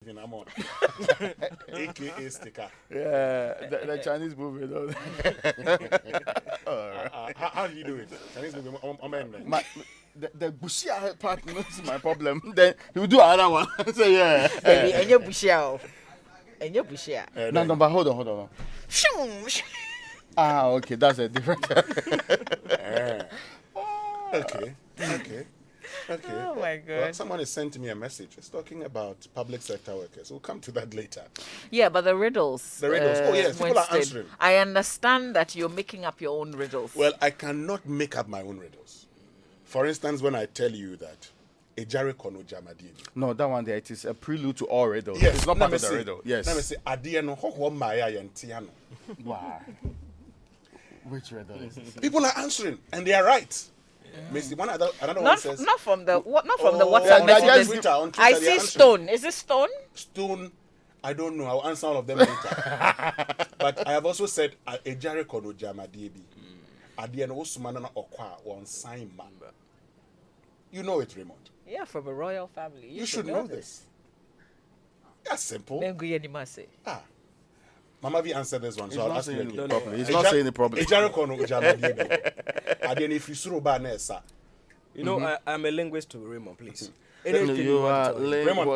Stephen Amon, aka Sticker. Yeah, the Chinese movie. Though. How do you do it? Chinese movie. The Bushia part is my problem. Then he will do another one. So yeah. Baby, and your Bushia. And your Bushia. No, but hold on. Okay, that's a different. Okay. Oh my God. Well, someone has sent me a message. It's talking about public sector workers. We'll come to that later. Yeah, but the riddles. The riddles. Oh yes, people are Winston, answering. I understand that you're making up your own riddles. Well, I cannot make up my own riddles. For instance, when I tell you that a Jericho no Jamadini. No, that one there, it is a prelude to all riddles. Yes, it's not part of the riddle. Yes. Let me say, Adiano ho maya yantiano. Wow. Which riddle is this? People are answering, and they are right. Another one says not from the WhatsApp messages. On Twitter, I see stone. Is it stone? Stone. I don't know. I'll answer all of them later. But I have also said a Jericho no Jamadini. Adiano Osmanana Okwa one sign man. You know it, Raymond. Yeah, from a royal family. You should know this. That's simple. Mama V answered this one, so I'll ask you again. He's not saying it properly. You know, I'm a linguist to Raymond, please. You are Raymond,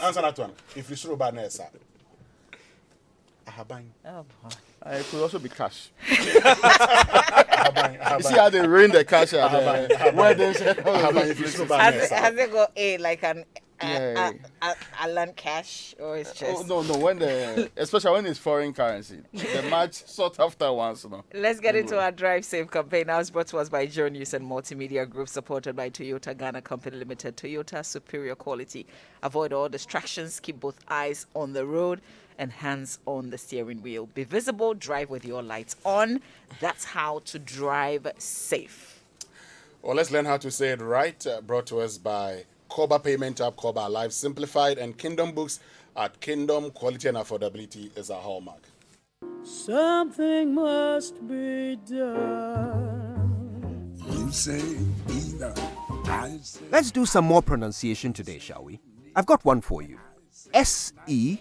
answer that one. If you throw bad nessa. Oh, boy. It could also be cash. You see how they rain the cash out there? Has it got a like an Alan cash or it's just? Oh no! Especially when it's foreign currency, the match sought after once. No. Let's get into our Drive Safe campaign. Now it's brought to us by Joy News and Multimedia Group, supported by Toyota Ghana Company Limited. Toyota, superior quality. Avoid all distractions. Keep both eyes on the road and hands on the steering wheel. Be visible. Drive with your lights on. That's how to drive safe. Well, let's learn how to say it right. Brought to us by Koba Payment App, Koba Live Simplified, and Kingdom Books. At Kingdom, quality and affordability is a hallmark. Something must be done. You say either. I say. Let's do some more pronunciation today, shall we? I've got one for you. S-E-G-M-E-N-T.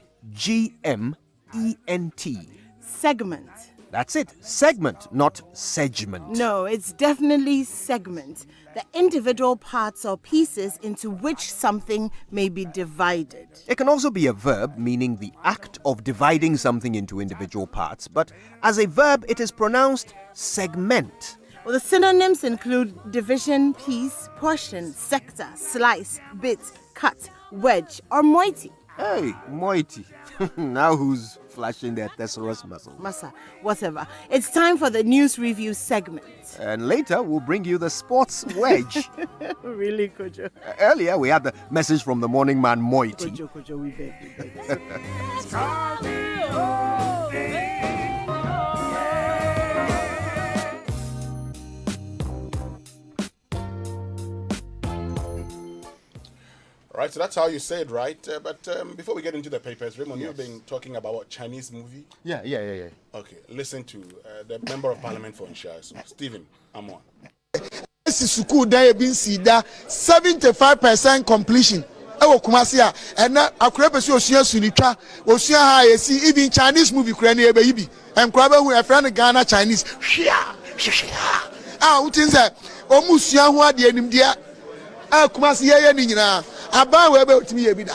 Segment. That's it. Segment, not segment. No, it's definitely segment. The individual parts or pieces into which something may be divided. It can also be a verb, meaning the act of dividing something into individual parts, but as a verb, it is pronounced segment. Well, the synonyms include division, piece, portion, sector, slice, bit, cut, wedge, or moiety. Hey, moiety. Now who's flashing their thesaurus muscle? Massa, whatever. It's time for the news review segment. And later, we'll bring you the sports wedge. Really, Kojo? Earlier, we had the message from the morning man, Moiety. Kojo, we beg. Right, so that's how you say it, right? But before we get into the papers, Raymond, you've been talking about what, Chinese movie? Yeah. Okay, listen to the Member of Parliament for Insha, Stephen Amon. This is school there been see that 75% completion. Kumasi and now a crap is your sunitra or see even Chinese movie crane baby and crab who a friend of Ghana Chinese. What is that? Almost young what the enemy dear. Kumasi Nina. Aba we be to me e bi da.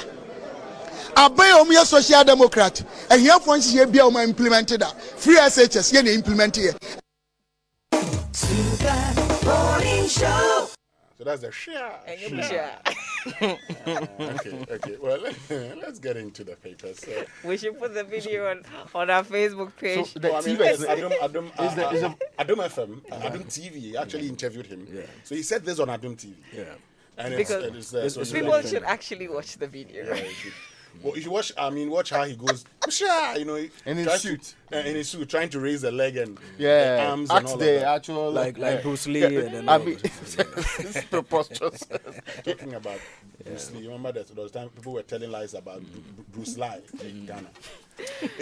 Aba o me social democrat. E here for nsi be o ma implemented that. Free SHS ye na implement here. So that's the share. Okay. Well, let's get into the papers. We should put the video on our Facebook page. So the TV Adum FM, Adum TV actually interviewed him. Yeah. So he said this on Adum TV. Yeah. And because people should actually watch the video. Yeah, you should watch. Watch how he goes. You know, in his suit, trying to raise the leg and the arms and all the that. actual like Bruce Lee. And then this is preposterous. Talking about Bruce Lee. You remember that there was time people were telling lies about Bruce Lee in Ghana.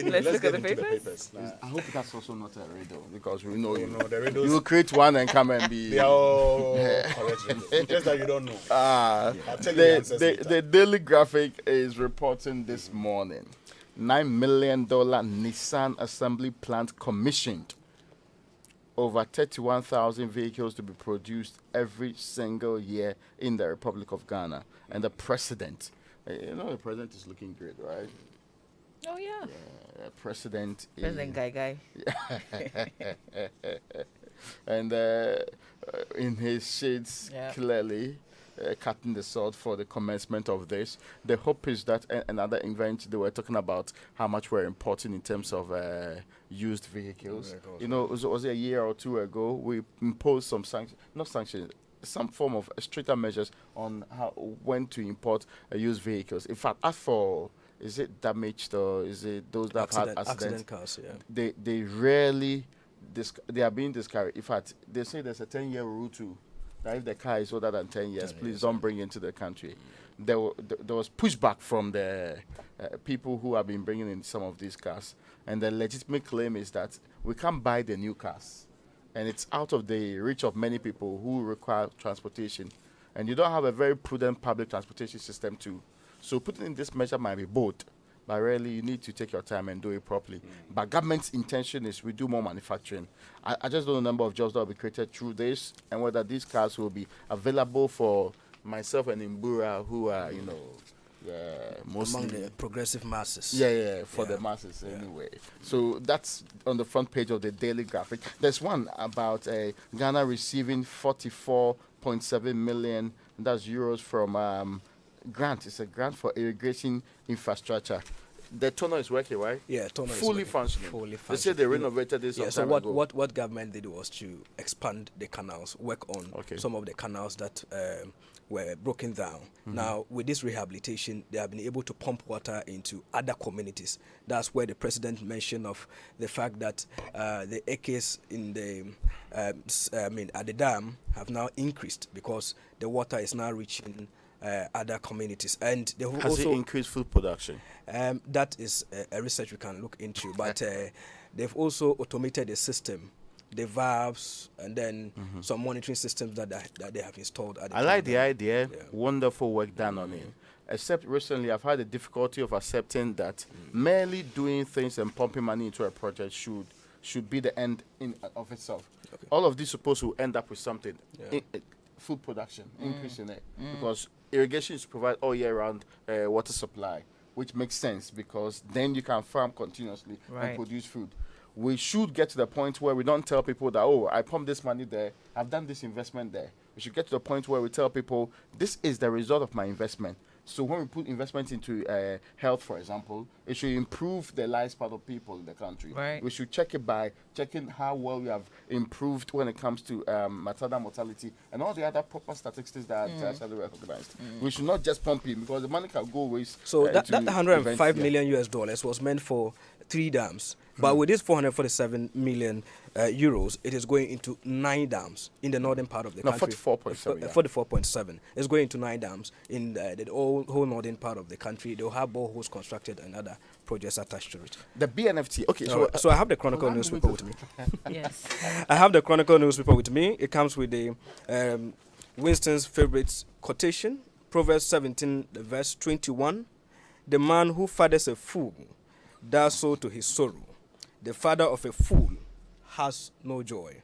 Let's look get at the into papers. I hope that's also not a riddle because we know you. No, the riddles. You will create one and come and be. They are all correct riddles. Just that you don't know. I'll tell you the answers later. The Daily Graphic is reporting this morning $9 million Nissan assembly plant commissioned. Over 31,000 vehicles to be produced every single year in the Republic of Ghana. And the president, the president is looking great, right? Oh, yeah. President Guy. And in his shades, clearly cutting the sword for the commencement of this. The hope is that another event, they were talking about how much we're importing in terms of used vehicles. Was it a year or two ago, we imposed some some form of stricter measures on when to import used vehicles. In fact, as for is it damaged or is it those that have had accident cars? Yeah. They rarely they are being discouraged. In fact, they say there's a 10-year rule too. That if the car is older than 10 years, please don't bring it into the country. There was pushback from the people who have been bringing in some of these cars, and the legitimate claim is that we can't buy the new cars, and it's out of the reach of many people who require transportation, and you don't have a very prudent public transportation system too. So putting in this measure might be bold, but really you need to take your time and do it properly. But government's intention is we do more manufacturing. I just don't know the number of jobs that will be created through this and whether these cars will be available for myself and Imbura who are, mostly among the progressive masses. For the masses anyway. So that's on the front page of the Daily Graphic. There's one about Ghana receiving 44.7 million, that's euros from grant. It's a grant for irrigation infrastructure. The tunnel is working, right? Yeah, tunnel is fully working. functioning. Fully They functioning. say they renovated this. Yeah. some So time ago. what government did was to expand the canals, work on some of the canals that were broken down. Now with this rehabilitation, they have been able to pump water into other communities. That's where the president mentioned of the fact that the acres in the at the dam have now increased because the water is now reaching other communities, and they Has also it increased food production? that is a research we can look into, but they've also automated the system, the valves, and then some monitoring systems that they have installed. At the I like the dam. idea. Wonderful work done on it. Except recently, I've had the difficulty of accepting that merely doing things and pumping money into a project should be the end of itself. All of this supposed to end up with something. Food production, increase in it, because irrigation is provide all year round water supply, which makes sense because then you can farm continuously and produce food. We should get to the point where we don't tell people that, oh, I pumped this money there, I've done this investment there. We should get to the point where we tell people, this is the result of my investment. So when we put investment into health, for example, it should improve the lifespan of people in the country. Right. We should check it by checking how well we have improved when it comes to maternal mortality and all the other proper statistics that are actually recognized. We should not just pump it because the money can go waste. So that into $105 events, million US dollars was meant for 3 dams, but with this 447 million euros, it is going into 9 dams in the northern part of the country. 44.7. 44.7. It's going to 9 dams in the whole northern part of the country. They'll have boreholes constructed and other projects attached to it. The BNFT. Okay, So I have the Chronicle newspaper with me. Yes. I have the Chronicle newspaper with me. It comes with the Winston's favorite quotation, Proverbs 17, verse 21. The man who fathers a fool does so to his sorrow. The father of a fool has no joy.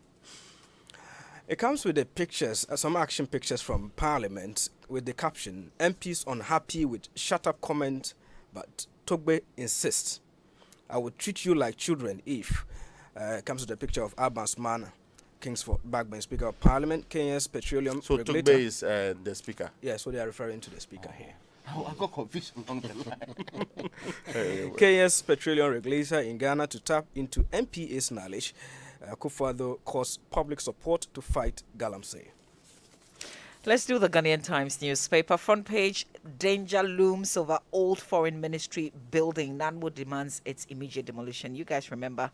It comes with the pictures, some action pictures from Parliament with the caption, MPs unhappy with shut up comment, but Togbe insists, I will treat you like children if. It comes with a picture of Albans Manor, Kingsford Bagbane, Speaker of Parliament, Kenya's petroleum So regulator. Tugbe is the speaker. Yeah, so they are referring to the speaker here. I got confusion on the line. Kenya's petroleum regulator in Ghana to tap into MPA's knowledge. Kufuor calls public support to fight galamsey. Let's do the Ghanaian Times newspaper. Front page, danger looms over old foreign ministry building. NANWO demands its immediate demolition. You guys remember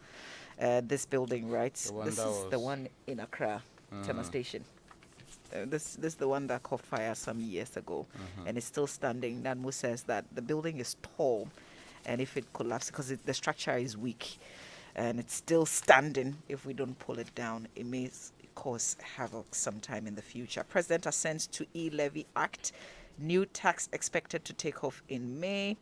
this building, right? This is the one in Accra, Tema Station. This is the one that caught fire some years ago, and it's still standing. NADMO says that the building is tall, and if it collapses, because the structure is weak, and it's still standing, if we don't pull it down, it may cause havoc sometime in the future. President assents to e-levy act. New tax expected to take off in May.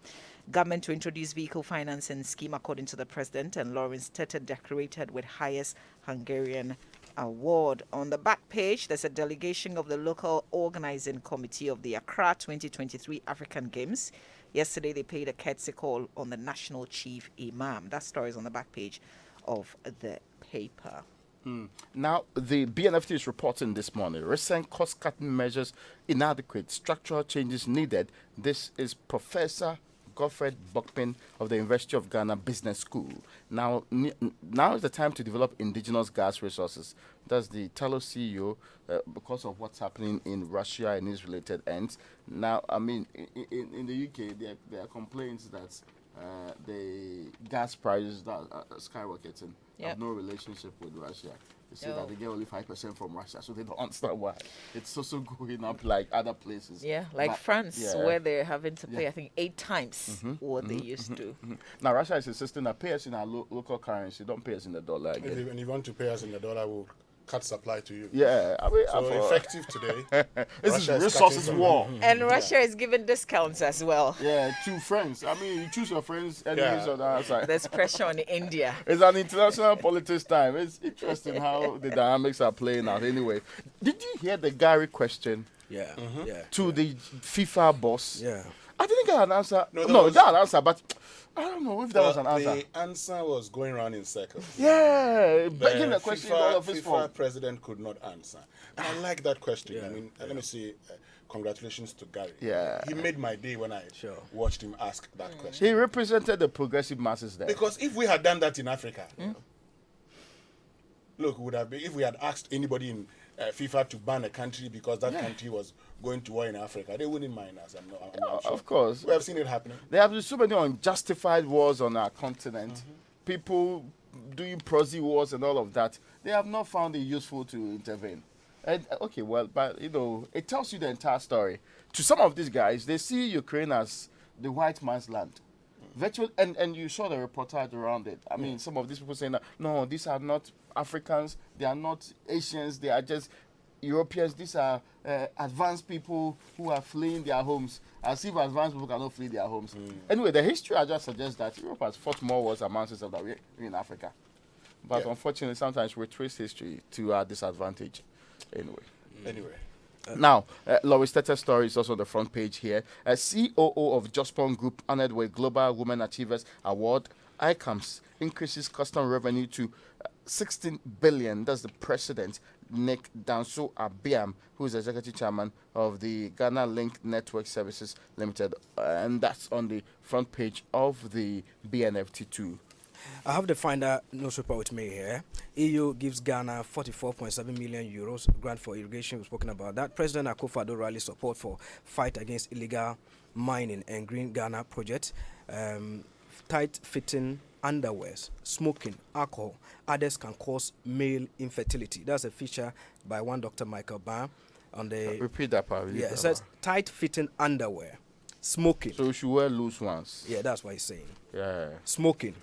Government to introduce vehicle financing scheme according to the president, and Lawrence Tete decorated with highest Hungarian award. On the back page, there's a delegation of the local organizing committee of the Accra 2023 African Games. Yesterday, they paid a courtesy call on the national chief imam. That story is on the back page of the paper. Now, the BNFT is reporting this morning, recent cost-cutting measures inadequate, structural changes needed. This is Professor Godfred Bokpin of the University of Ghana Business School. Now is the time to develop indigenous gas resources. That's the Talos CEO, because of what's happening in Russia and its related ends. Now, I mean, in the UK, there are complaints that the gas prices that are skyrocketing have no relationship with Russia. They say that they get only 5% from Russia, so they don't understand why. It's also going up like other places. Yeah, like France, where they're having to pay, I think, 8 times what they used to. Now, Russia is insisting that pay us in our local currency, don't pay us in the dollar again. And if you want to pay us in the dollar, we'll cut supply to you. Yeah, I mean, so effective today. This is resources war. And Russia is giving discounts as well. Yeah, to friends. I mean, you choose your friends, enemies on the other side. There's pressure on India. It's an international politics time. It's interesting how the dynamics are playing out. Anyway, did you hear the Gary question? Yeah. To the FIFA boss? Yeah. I didn't get an answer. No, that an answer, but I don't know if that was an answer. The answer was going around in circles. Yeah, begging the question all of his FIFA president could not answer. And I like that question. I mean, let me say, congratulations to Gary. Yeah. He made my day when I watched him ask that question. He represented the progressive masses there. Because if we had done that in Africa, look, would have been, if we had asked anybody in FIFA to ban a country because that country was going to war in Africa, they wouldn't mind us. I'm not sure. Of course. We have seen it happening. There have been so many unjustified wars on our continent. People doing proxy wars and all of that. They have not found it useful to intervene. And, okay, well, but, you know, it tells you the entire story. To some of these guys, they see Ukraine as the white man's land. Virtual, and you saw the reportage around it. I mean, some of these people saying that, no, these are not Africans, they are not Asians, they are just Europeans. These are advanced people who are fleeing their homes, as if advanced people cannot flee their homes. Anyway, the history I just suggests that Europe has fought more wars amongst itself than we're in Africa. But unfortunately, sometimes we trace history to our disadvantage. Anyway. Now, Loris Tete's story is also on the front page here. COO of Jospon Group honored with Global Women Achievers Award. ICAMS increases custom revenue to 16 billion. That's the president, Nick Danso Abiam, who is executive chairman of the Ghana Link Network Services Limited. And that's on the front page of the BNFT2. I have the Finder newspaper with me here. EU gives Ghana 44.7 million euros grant for irrigation. We've spoken about that. President Akufo-Addo rallies support for fight against illegal mining and Green Ghana project. Tight-fitting underwears, smoking, alcohol, others can cause male infertility. That's a feature by one Dr. Michael Ban on the... Repeat that part. Yeah, it says tight-fitting underwear, smoking. So you should wear loose ones. Yeah, that's what he's saying. Yeah. Smoking,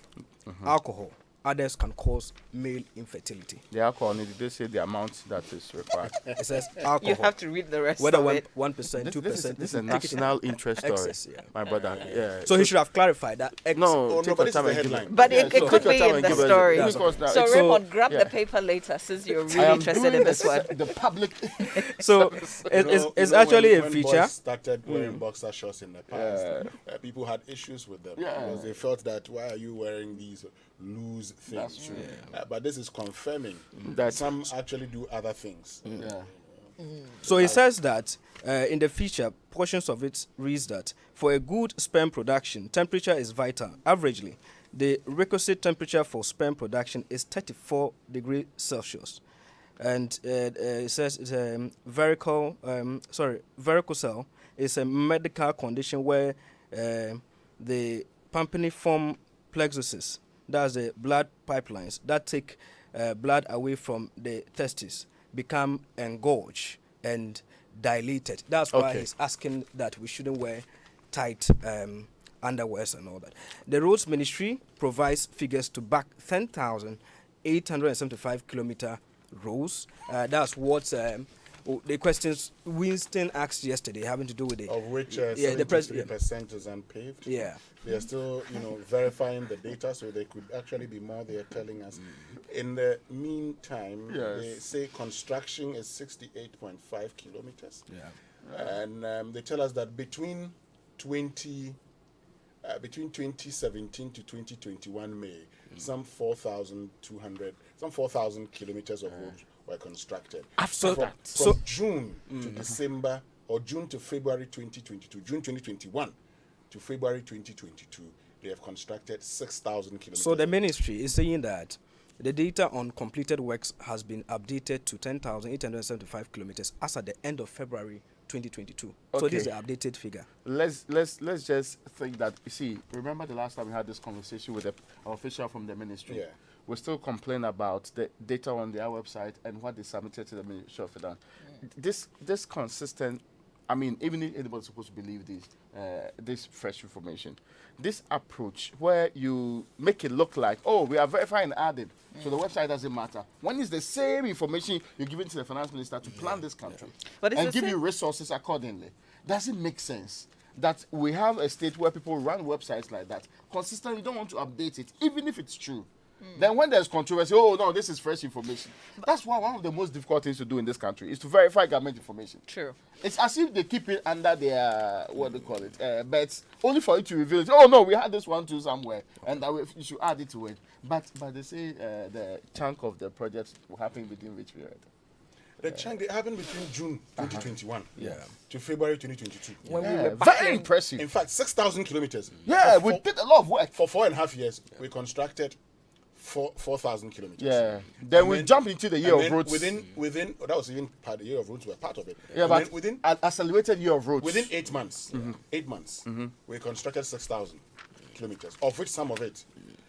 alcohol, others can cause male infertility. The alcohol, did they say the amount that is required? It says alcohol. You have to read the rest Whether of it. 1%, 2%. This is a national interest story, Excess, my brother. Yeah. So he should have clarified that. No, take but your time this is and the give headline. But it so could take your be time in and the give us- story. because that- So, it's Raymond, grab yeah. the paper later since you're I really am interested doing in this one. The public. So it's actually a when feature. boys started wearing boxer shorts in the past, people had issues with them because they felt that, why are you wearing these loose things? That's true. But this is confirming That- some actually do other things. So he says that in the feature, portions of it reads that for a good sperm production, temperature is vital. Averagely, the requisite temperature for sperm production is 34 degrees Celsius. And it says it's a varicocele is a medical condition where the pumpiniform plexuses, that's the blood pipelines that take blood away from the testes, become engorged and dilated. That's why Okay. he's asking that we shouldn't wear tight underwears and all that. The roads ministry provides figures to back 10,875 kilometer roads. That's what the questions Winston asked yesterday, having to do with it. Of which the 73% is unpaved. Yeah. They are still, verifying the data, so there could actually be more. They are telling us. In the meantime, they say construction is 68.5 kilometers. Yeah. And they tell us that between 2017 to 2021 May, some 4,000 kilometers of roads were constructed. From June to December, or June to February 2022, June 2021 to February 2022, they have constructed 6,000 kilometers. So the ministry is saying that the data on completed works has been updated to 10,875 kilometers as at the end of February 2022. So this is the updated figure. Let's just think that, you see, remember the last time we had this conversation with an official from the ministry? Yeah. We still complain about the data on their website and what they submitted to the Ministry of Finance. This consistent, I mean, even if anybody's supposed to believe this fresh information, this approach where you make it look like, oh, we are verifying and adding, so the website doesn't matter. When is the same information you're giving to the finance minister to plan this country and give you resources accordingly? Does it make sense that we have a state where people run websites like that consistently, don't want to update it, even if it's true? Then when there's controversy, oh no, this is fresh information. That's why one of the most difficult things to do in this country is to verify government information. True. It's as if they keep it under their, what do you call it, beds, only for it to reveal it. Oh no, we had this one too somewhere, and that you should add it to it. But they say the chunk of the project will happen within which period? The chunk they happened between June 2021 to February 2022. When we were Very impressive. In fact, 6,000 kilometers. Yeah, we did a lot of work. For 4.5 years, we constructed 4,000 kilometers. Yeah. Then we jump into the year of roads. Within that was even part. The year of roads were part of it. Yeah, And but then within an accelerated year of roads. within 8 months, 8 months, we constructed 6,000 kilometers. Of which some of it,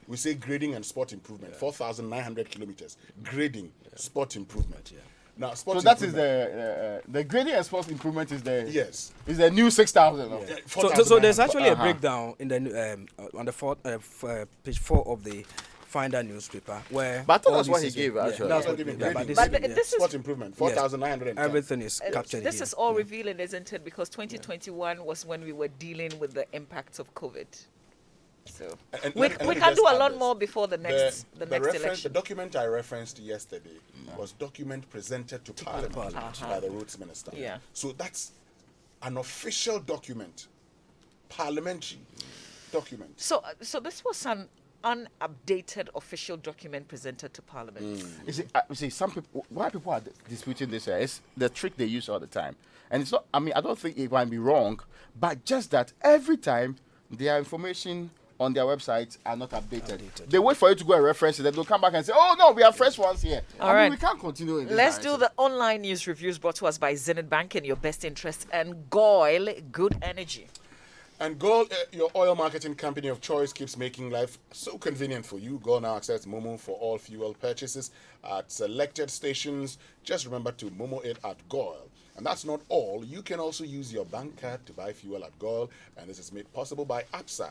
we say grading and sport improvement. 4,900 kilometers grading, sport improvement. Now, sport So that is improvement- the grading and sports improvement is the yes. is the new 6,000. Yeah, So there's 4,900. actually a breakdown in the on the page 4 of the Finder newspaper where. But I thought all that's what this he is- gave, actually. That's Not what, even yeah, grading. but But this, this is Sport improvement, 4,910. everything is captured this here. is all revealing, isn't it? Because 2021 was when we were dealing with the impacts of COVID. So And we let can me do just a add lot this. more before the next The election. document I referenced yesterday was document presented to Parliament by the Roads Minister. Yeah. So that's an official document, parliamentary document. So this was an unupdated official document presented to Parliament. You see, some people, why people are disputing this is the trick they use all the time. And it's not, I mean, I don't think it might be wrong, but just that every time their information on their website are not updated. They wait for you to go and reference it, then they'll come back and say, oh no, we have fresh ones here. All I mean, right. we can't continue in this Let's do direction. the online news reviews brought to us by Zenith Bank in your best interest and Goyle Good Energy. And Gold, your oil marketing company of choice, keeps making life so convenient for you. Go now access Momo for all fuel purchases at selected stations. Just remember to Momo it at Goyle. And that's not all. You can also use your bank card to buy fuel at Goyle, and this is made possible by APSA.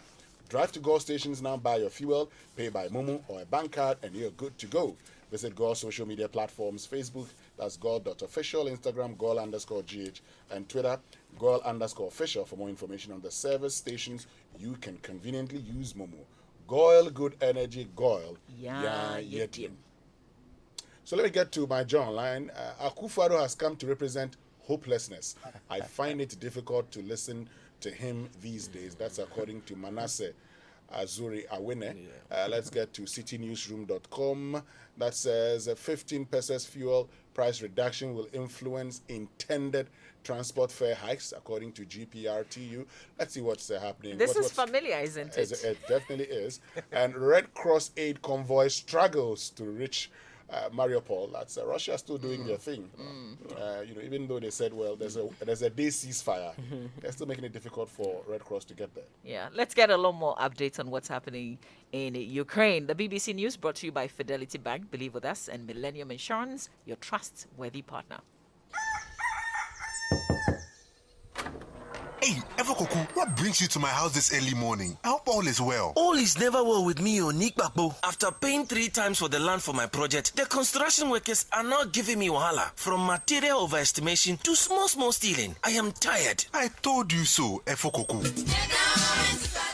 Drive to Goyle stations now, buy your fuel, pay by Momo or a bank card, and you're good to go. Visit Goyle social media platforms, Facebook, that's Goyle.official, Instagram, Goyle_GH, and Twitter, Goyle_official for more information on the service stations. You can conveniently use Momo. Goyle Good Energy, Goyle. Yeah, Yetium. So let me get to my John line. Akufo-Addo has come to represent hopelessness. I find it difficult to listen to him these days. That's according to Manasseh Azuri Awene. Let's get to citynewsroom.com. That says 15 pesos fuel price reduction will influence intended transport fare hikes, according to GPRTU. Let's see what's happening. This is what's familiar, isn't it? It definitely is. And Red Cross aid convoy struggles to reach Mariupol. That's Russia still doing their thing. Even though they said, well, there's a day ceasefire, they're still making it difficult for Red Cross to get there. Yeah, let's get a lot more updates on what's happening in Ukraine. The BBC News brought to you by Fidelity Bank, Believe With Us, and Millennium Insurance, your trustworthy partner. Hey, Evokoku, what brings you to my house this early morning? I hope all is well. All is never well with me, Nick Bakbo. After paying 3 times for the land for my project, the construction workers are now giving me wahala. From material overestimation to small stealing. I am tired. I told you so, Evokoku.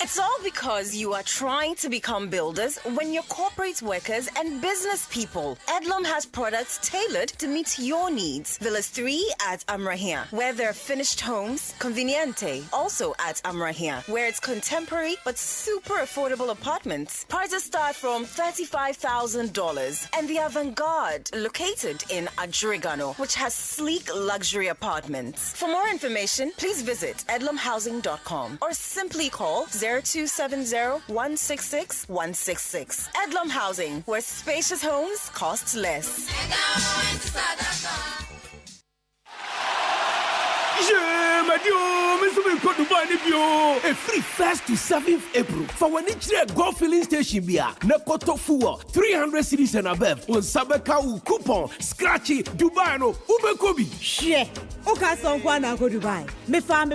It's all because you are trying to become builders when you're corporate workers and business people. Edlum has products tailored to meet your needs. Villas 3 at Amrahia, where there are finished homes. Conveniente, also at Amrahia, where it's contemporary but super affordable apartments. Prices start from $35,000. And the Avant-Garde, located in Adrigano, which has sleek luxury apartments. For more information, please visit edlumhousing.com or simply call 0270-166-166. Edlum Housing, where spacious homes cost less. A free 1st to 7th April for when each go filling station beer, Nekoto Fuwa, 300 cities and above, on Sabeka coupon, Scratchy, Dubai, no, Ubekobi. Share. Okay, so one go Dubai. Me farm